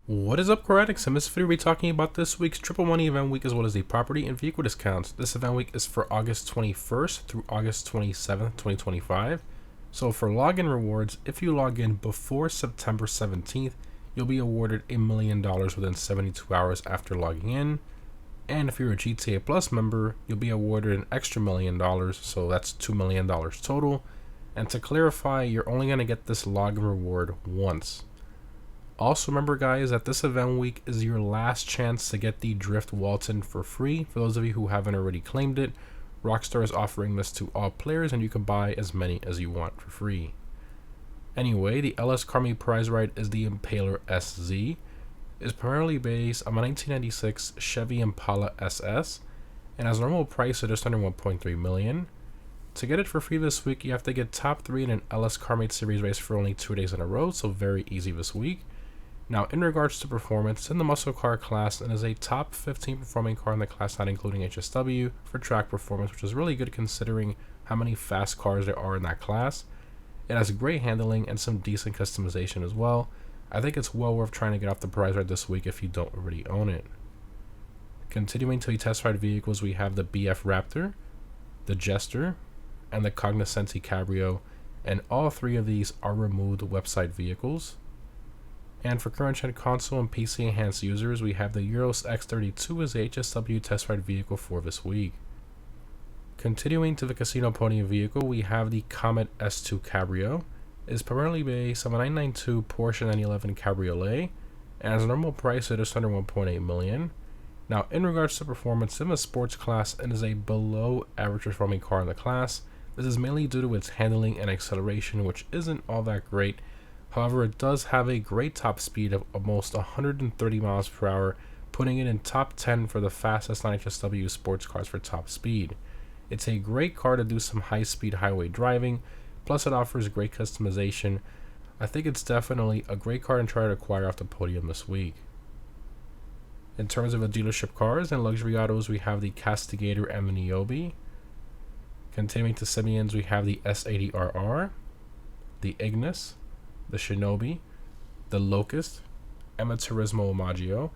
What is up, car addicts? In this video, we'll be talking about this week's Triple Money event week as well as the property and vehicle discounts. This event week is for August 21st through August 27th, 2025. So for login rewards, if you log in before September 17th, you'll be awarded $1 million within 72 hours after logging in. And if you're a GTA Plus member, you'll be awarded an extra $1 million, so that's $2 million total. And to clarify, you're only going to get this login reward once. Also remember, guys, that this event week is your last chance to get the Drift Walton for free. For those of you who haven't already claimed it, Rockstar is offering this to all players and you can buy as many as you want for free. Anyway, the LS Carmi prize right is the Impaler SZ. It's primarily based on a 1996 Chevy Impala SS and has a normal price of just under $1.3 million. To get it for free this week, you have to get top 3 in an LS Carmate Series race for only 2 days in a row, so very easy this week. Now, in regards to performance, in the muscle car class, it is a top 15 performing car in the class, not including HSW, for track performance, which is really good considering how many fast cars there are in that class. It has great handling and some decent customization as well. I think it's well worth trying to get off the prize right this week if you don't already own it. Continuing to the test ride vehicles, we have the BF Raptor, the Jester, and the Cognoscenti Cabrio, and all 3 of these are removed website vehicles. And for current gen console and PC enhanced users, we have the Euros X32 as the HSW test ride vehicle for this week. Continuing to the casino podium vehicle, we have the Comet S2 Cabrio. It is primarily based on a 992 Porsche 911 Cabriolet and has a normal price of just under $1.8 million. Now, in regards to performance, in the sports class, it is a below average performing car in the class. This is mainly due to its handling and acceleration, which isn't all that great. However, it does have a great top speed of almost 130 miles per hour, putting it in top 10 for the fastest non-HSW sports cars for top speed. It's a great car to do some high-speed highway driving, plus it offers great customization. I think it's definitely a great car to try to acquire off the podium this week. In terms of the dealership cars and luxury autos, we have the Castigator and the Niobe. Continuing to Simeon's, we have the S80RR, the Ignis, the Shinobi, the Locust, and the Turismo Omaggio,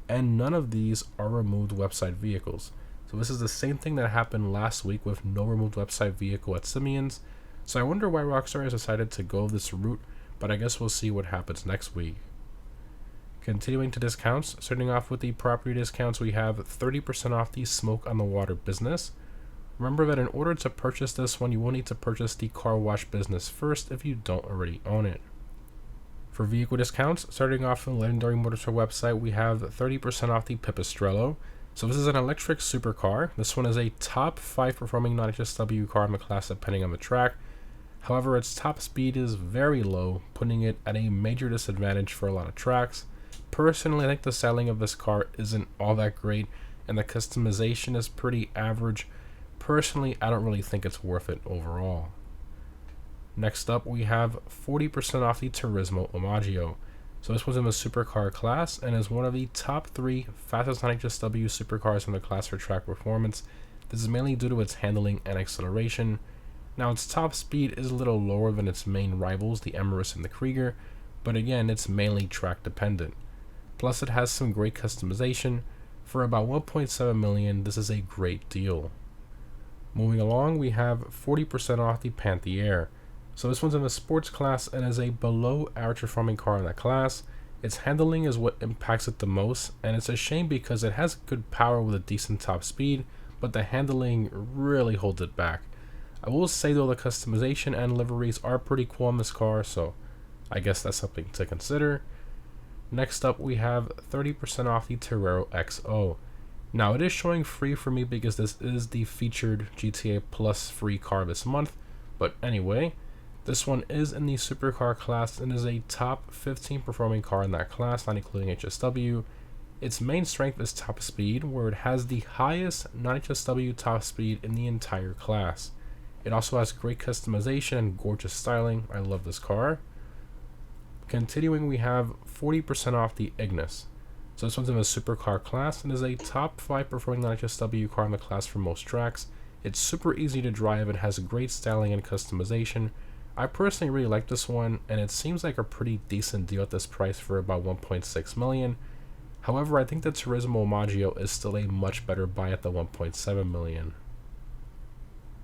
and none of these are removed website vehicles. So this is the same thing that happened last week with no removed website vehicle at Simeon's. So I wonder why Rockstar has decided to go this route, but I guess we'll see what happens next week. Continuing to discounts, starting off with the property discounts, we have 30% off the Smoke on the Water business. Remember that in order to purchase this one, you will need to purchase the car wash business first if you don't already own it. For vehicle discounts, starting off on the Legendary Motors website, we have 30% off the Pipistrello. So this is an electric supercar. This one is a top 5 performing non-HSW car in the class depending on the track. However, its top speed is very low, putting it at a major disadvantage for a lot of tracks. Personally, I think the styling of this car isn't all that great, and the customization is pretty average. Personally, I don't really think it's worth it overall. Next up, we have 40% off the Turismo Omaggio. So this one's in the supercar class and is one of the top 3 fastest non-HSW supercars in the class for track performance. This is mainly due to its handling and acceleration. Now, its top speed is a little lower than its main rivals, the Emirates and the Krieger, but again, it's mainly track dependent. Plus, it has some great customization. For about $1.7 million, this is a great deal. Moving along, we have 40% off the Panthère. So this one's in the sports class and is a below average performing car in that class. Its handling is what impacts it the most, and it's a shame because it has good power with a decent top speed, but the handling really holds it back. I will say though, the customization and liveries are pretty cool on this car, so I guess that's something to consider. Next up, we have 30% off the Torero XO. Now, it is showing free for me because this is the featured GTA Plus free car this month, but anyway, this one is in the supercar class and is a top 15 performing car in that class, not including HSW. Its main strength is top speed, where it has the highest non-HSW top speed in the entire class. It also has great customization and gorgeous styling. I love this car. Continuing, we have 40% off the Ignis. So this one's in the supercar class and is a top 5 performing non-HSW car in the class for most tracks. It's super easy to drive and has great styling and customization. I personally really like this one, and it seems like a pretty decent deal at this price for about 1.6 million. However, I think the Turismo Maggio is still a much better buy at the 1.7 million.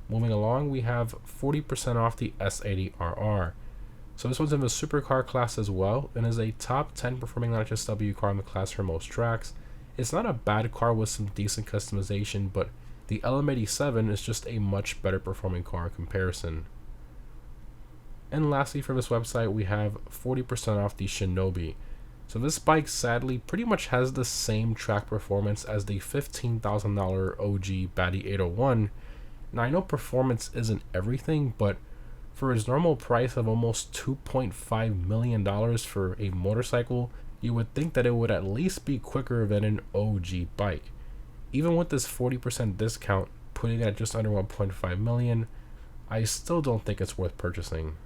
Moving along, we have 40% off the S80RR. So this one's in the supercar class as well, and is a top 10 performing non-HSW car in the class for most tracks. It's not a bad car with some decent customization, but the LM87 is just a much better performing car in comparison. And lastly, for this website, we have 40% off the Shinobi. So this bike sadly pretty much has the same track performance as the $15,000 OG Batty 801. Now I know performance isn't everything, but for its normal price of almost $2.5 million for a motorcycle, you would think that it would at least be quicker than an OG bike. Even with this 40% discount, putting it at just under 1.5 million, I still don't think it's worth purchasing.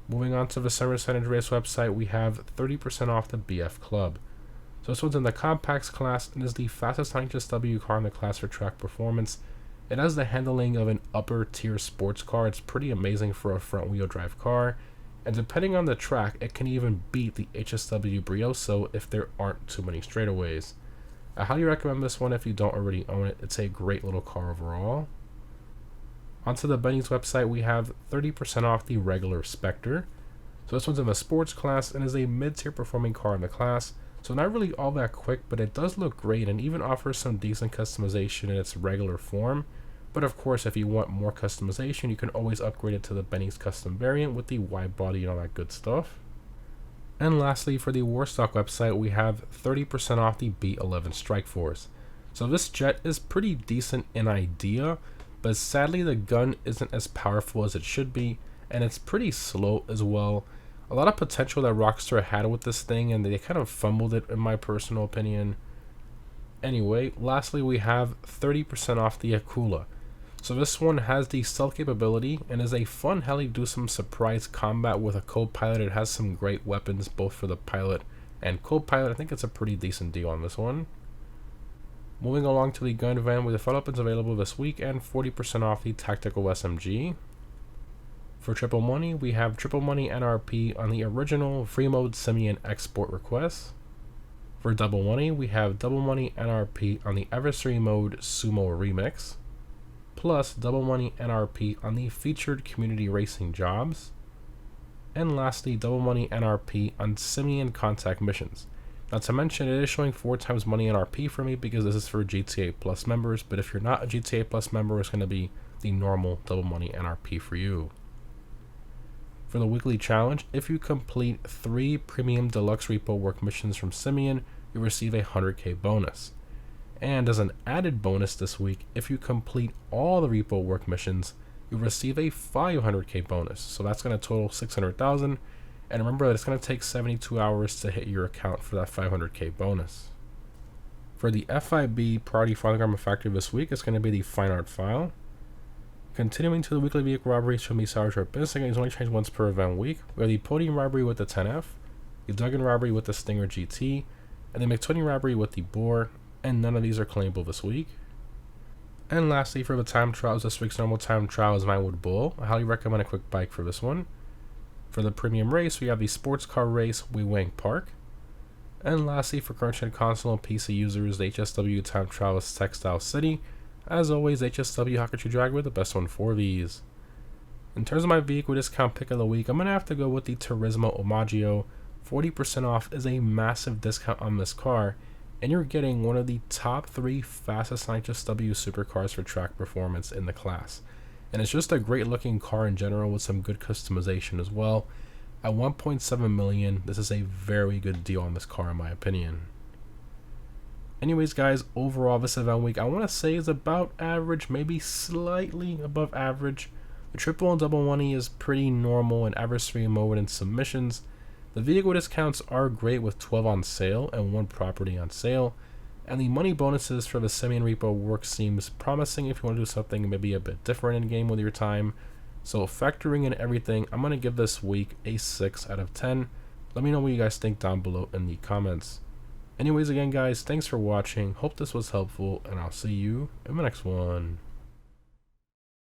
Moving on to the Summer San Andreas website, we have 30% off the BF Club. So this one's in the compacts class and is the fastest HSW car in the class for track performance. It has the handling of an upper tier sports car. It's pretty amazing for a front wheel drive car, and depending on the track, it can even beat the HSW Brioso if there aren't too many straightaways. I highly recommend this one if you don't already own it. It's a great little car overall. Onto the Benny's website, we have 30% off the regular Spectre. So this one's in the sports class and is a mid-tier performing car in the class. So not really all that quick, but it does look great and even offers some decent customization in its regular form. But of course, if you want more customization, you can always upgrade it to the Benny's custom variant with the wide body and all that good stuff. And lastly, for the Warstock website, we have 30% off the B11 Strikeforce. So this jet is pretty decent in idea, but sadly the gun isn't as powerful as it should be, and it's pretty slow as well. A lot of potential that Rockstar had with this thing, and they kind of fumbled it in my personal opinion. Anyway, lastly we have 30% off the Akula. So this one has the stealth capability and is a fun heli to do some surprise combat with a co-pilot. It has some great weapons both for the pilot and co-pilot. I think it's a pretty decent deal on this one. Moving along to the gun van, with the front weapons available this week and 40% off the Tactical SMG. For Triple Money, we have Triple Money NRP on the original Free Mode Simeon export request. For Double Money, we have Double Money NRP on the Adversary Mode Sumo Remix, plus Double Money NRP on the featured community racing jobs. And lastly, Double Money NRP on Simeon contact missions. Not to mention, it is showing 4 times money NRP for me because this is for GTA Plus members, but if you're not a GTA Plus member, it's going to be the normal Double Money NRP for you. For the weekly challenge, if you complete 3 premium deluxe repo work missions from Simeon, you receive a 100k bonus. And as an added bonus this week, if you complete all the repo work missions, you receive a 500k bonus. So that's going to total 600,000. And remember that it's going to take 72 hours to hit your account for that 500k bonus. For the FIB Priority Filing Armor Factory this week, it's going to be the Fine Art file. Continuing to the weekly vehicle robberies from the Sour Short Business, again, it's only changed once per event week. We have the Podium Robbery with the 10F, the Duggan Robbery with the Stinger GT, and the McTwenty Robbery with the Boar, and none of these are claimable this week. And lastly, for the time trials, this week's normal time trial is Vinewood Bull. I highly recommend a quick bike for this one. For the premium race, we have the sports car race, Wewang Park. And lastly, for current gen console and PC users, the HSW time trial is Textile City. As always, HSW, how could you drag with the best one for these? In terms of my vehicle discount pick of the week, I'm going to have to go with the Turismo Omaggio. 40% off is a massive discount on this car, and you're getting one of the top 3 fastest HSW supercars for track performance in the class. And it's just a great looking car in general with some good customization as well. At 1.7 million, this is a very good deal on this car in my opinion. Anyways guys, overall this event week I want to say is about average, maybe slightly above average. The triple and double money is pretty normal in adversary mode and submissions. The vehicle discounts are great with 12 on sale and 1 property on sale. And the money bonuses for the Simeon repo work seems promising if you want to do something maybe a bit different in game with your time. So factoring in everything, I'm going to give this week a 6 out of 10. Let me know what you guys think down below in the comments. Anyways, again guys, thanks for watching. Hope this was helpful, and I'll see you in the next one.